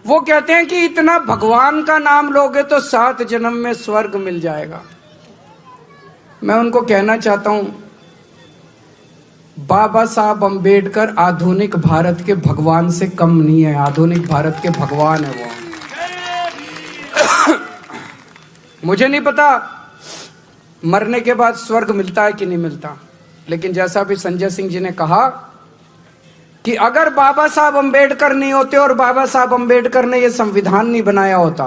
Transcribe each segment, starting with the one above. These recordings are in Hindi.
वो कहते हैं कि इतना भगवान का नाम लोगे तो 7 जन्म में स्वर्ग मिल जाएगा। मैं उनको कहना चाहता हूं, बाबा साहब अंबेडकर आधुनिक भारत के भगवान से कम नहीं है। आधुनिक भारत के भगवान है वो। मुझे नहीं पता मरने के बाद स्वर्ग मिलता है कि नहीं मिलता, लेकिन जैसा भी संजय सिंह जी ने कहा कि अगर बाबा साहब अंबेडकर नहीं होते और बाबा साहब अंबेडकर ने यह संविधान नहीं बनाया होता,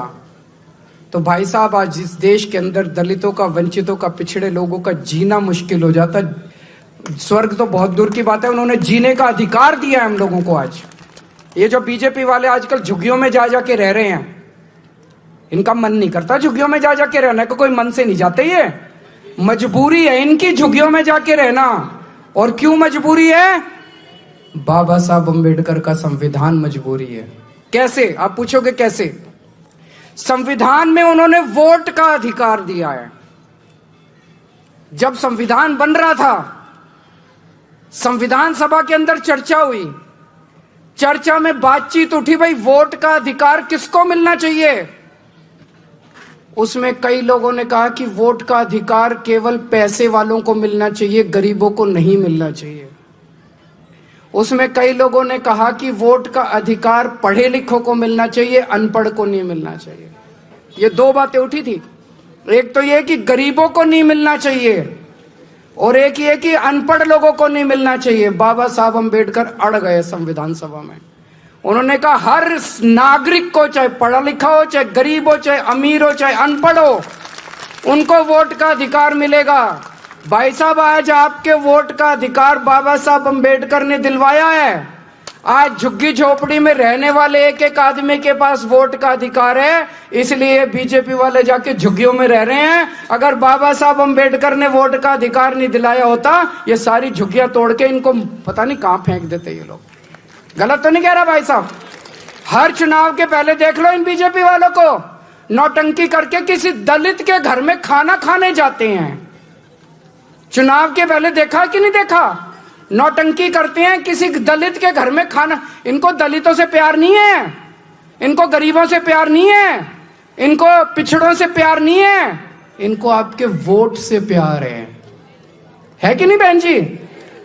तो भाई साहब आज इस देश के अंदर दलितों का, वंचितों का, पिछड़े लोगों का जीना मुश्किल हो जाता। स्वर्ग तो बहुत दूर की बात है, उन्होंने जीने का अधिकार दिया है हम लोगों को। आज ये जो बीजेपी वाले आजकल झुग्गियों में जा जाके रह रहे हैं, इनका मन नहीं करता झुग्गियों में जा जाके रहने को, कोई मन से नहीं जाते, ये मजबूरी है इनकी झुग्गियों में जाके रहना। और क्यों मजबूरी है? बाबा साहब अंबेडकर का संविधान मजबूरी है। कैसे? आप पूछोगे कैसे? संविधान में उन्होंने वोट का अधिकार दिया है। जब संविधान बन रहा था, संविधान सभा के अंदर चर्चा हुई, चर्चा में बातचीत उठी, भाई वोट का अधिकार किसको मिलना चाहिए। उसमें कई लोगों ने कहा कि वोट का अधिकार केवल पैसे वालों को मिलना चाहिए, गरीबों को नहीं मिलना चाहिए। उसमें कई लोगों ने कहा कि वोट का अधिकार पढ़े लिखों को मिलना चाहिए, अनपढ़ को नहीं मिलना चाहिए। ये 2 बातें उठी थी। एक तो ये कि गरीबों को नहीं मिलना चाहिए, और एक ये कि अनपढ़ लोगों को नहीं मिलना चाहिए। बाबा साहब अंबेडकर अड़ गए संविधान सभा में। उन्होंने कहा हर नागरिक को, चाहे पढ़ा लिखा हो, चाहे गरीब हो, चाहे अमीर हो, चाहे अनपढ़ हो, उनको वोट का अधिकार मिलेगा। भाई साहब, आज आपके वोट का अधिकार बाबा साहब अंबेडकर ने दिलवाया है। आज झुग्गी झोपड़ी में रहने वाले एक एक आदमी के पास वोट का अधिकार है, इसलिए बीजेपी वाले जाके झुग्गियों में रह रहे हैं। अगर बाबा साहब अंबेडकर ने वोट का अधिकार नहीं दिलाया होता, ये सारी झुग्गियां तोड़ के इनको पता नहीं कहां फेंक देते ये लोग। गलत तो नहीं कह रहा भाई साहब? हर चुनाव के पहले देख लो इन बीजेपी वालों को, नौटंकी करके किसी दलित के घर में खाना खाने जाते हैं। चुनाव के पहले देखा कि नहीं देखा? नौटंकी करते हैं किसी दलित के घर में खाना। इनको दलितों से प्यार नहीं है, इनको गरीबों से प्यार नहीं है, इनको पिछड़ों से प्यार नहीं है, इनको आपके वोट से प्यार है कि नहीं बहन जी?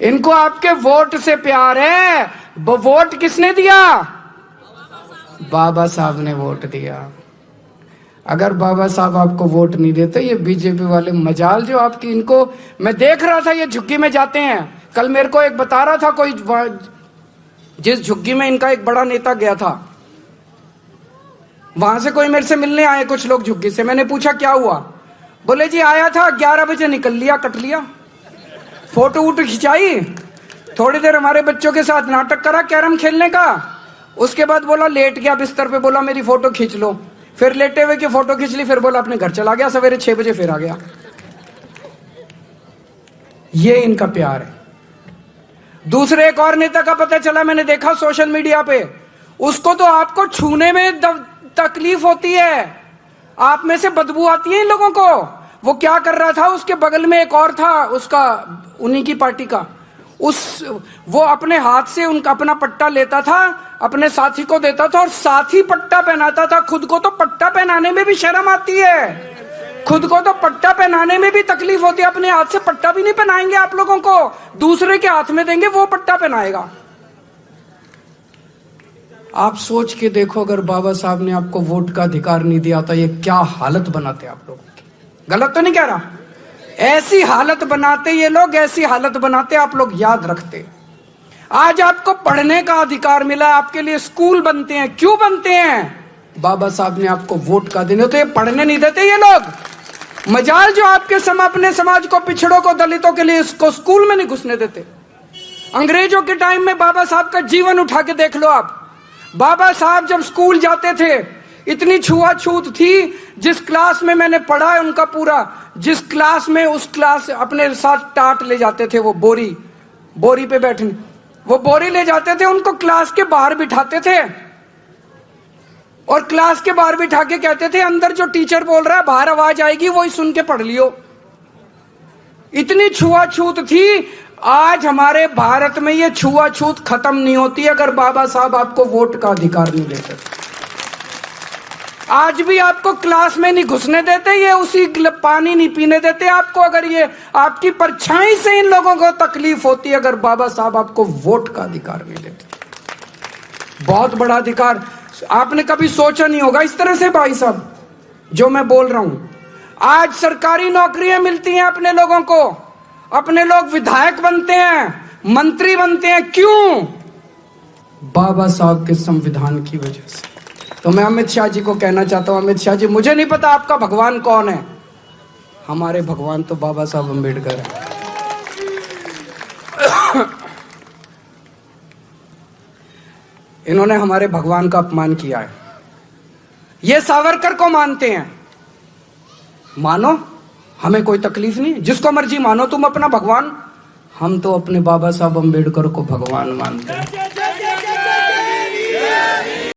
इनको आपके वोट से प्यार है। वोट किसने दिया? बाबा साहब ने वोट दिया। अगर बाबा साहब आपको वोट नहीं देते, ये बीजेपी वाले मजाल जो आपकी, इनको मैं देख रहा था, ये झुग्गी में जाते हैं। कल मेरे को एक बता रहा था कोई, जिस झुग्गी में इनका एक बड़ा नेता गया था, वहां से कोई मेरे से मिलने आए कुछ लोग झुग्गी से। मैंने पूछा क्या हुआ? बोले जी आया था, 11 बजे निकल लिया, कट लिया, फोटो वोटो खिंचाई, थोड़ी देर हमारे बच्चों के साथ नाटक करा कैरम खेलने का, उसके बाद बोला लेट गया बिस्तर पे, बोला मेरी फोटो खींच लो, फिर लेटे हुए की फोटो खींच ली, फिर बोला अपने घर चला गया, सवेरे 6 बजे फिर आ गया। ये इनका प्यार है। दूसरे एक और नेता का पता चला, मैंने देखा सोशल मीडिया पे, उसको तो आपको छूने में तकलीफ होती है, आप में से बदबू आती है इन लोगों को। वो क्या कर रहा था, उसके बगल में एक और था, उसका उन्हीं की पार्टी का, वो अपने हाथ से उनका अपना पट्टा लेता था, अपने साथी को देता था और साथी पट्टा पहनाता था। खुद को तो पट्टा पहनाने में भी शर्म आती है, खुद को तो पट्टा पहनाने में भी तकलीफ होती है। अपने हाथ से पट्टा भी नहीं पहनाएंगे आप लोगों को, दूसरे के हाथ में देंगे, वो पट्टा पहनाएगा। आप सोच के देखो, अगर बाबा साहब ने आपको वोट का अधिकार नहीं दिया था, ये क्या हालत बनाते आप लोगों की। गलत तो नहीं कह रहा? ऐसी हालत बनाते ये लोग, ऐसी हालत बनाते आप लोग, याद रखते। आज आपको पढ़ने का अधिकार मिला, आपके लिए स्कूल बनते हैं। क्यों बनते हैं? बाबा साहब ने आपको वोट का देने, तो ये पढ़ने नहीं देते ये लोग। मजाल जो आपके अपने समाज को, पिछड़ों को, दलितों के लिए इसको स्कूल में नहीं घुसने देते। अंग्रेजों के टाइम में बाबा साहब का जीवन उठा के देख लो आप। बाबा साहब जब स्कूल जाते थे, इतनी छुआछूत थी। जिस क्लास में मैंने पढ़ा है उनका पूरा, जिस क्लास में, उस क्लास अपने साथ टाट ले जाते थे, वो बोरी पे बैठने, वो बोरी ले जाते थे, उनको क्लास के बाहर बिठाते थे और क्लास के बाहर बिठा के कहते थे अंदर जो टीचर बोल रहा है बाहर आवाज आएगी, वही सुन के पढ़ लियो। इतनी छुआछूत थी। आज हमारे भारत में ये छुआछूत खत्म नहीं होती अगर बाबा साहब आपको वोट का अधिकार नहीं देते। आज भी आपको क्लास में नहीं घुसने देते, ये उसी पानी नहीं पीने देते आपको। अगर ये आपकी परछाई से इन लोगों को तकलीफ होती है, अगर बाबा साहब आपको वोट का अधिकार नहीं देते, बहुत बड़ा अधिकार। आपने कभी सोचा नहीं होगा इस तरह से भाई साहब जो मैं बोल रहा हूं। आज सरकारी नौकरियां मिलती हैं अपने लोगों को, अपने लोग विधायक बनते हैं, मंत्री बनते हैं, क्यों? बाबा साहब के संविधान की वजह से। तो मैं अमित शाह जी को कहना चाहता हूं, अमित शाह जी, मुझे नहीं पता आपका भगवान कौन है, हमारे भगवान तो बाबा साहब अम्बेडकर है। इन्होंने हमारे भगवान का अपमान किया है। ये सावरकर को मानते हैं, मानो, हमें कोई तकलीफ नहीं, जिसको मर्जी मानो तुम अपना भगवान। हम तो अपने बाबा साहब अम्बेडकर को भगवान मानते हैं।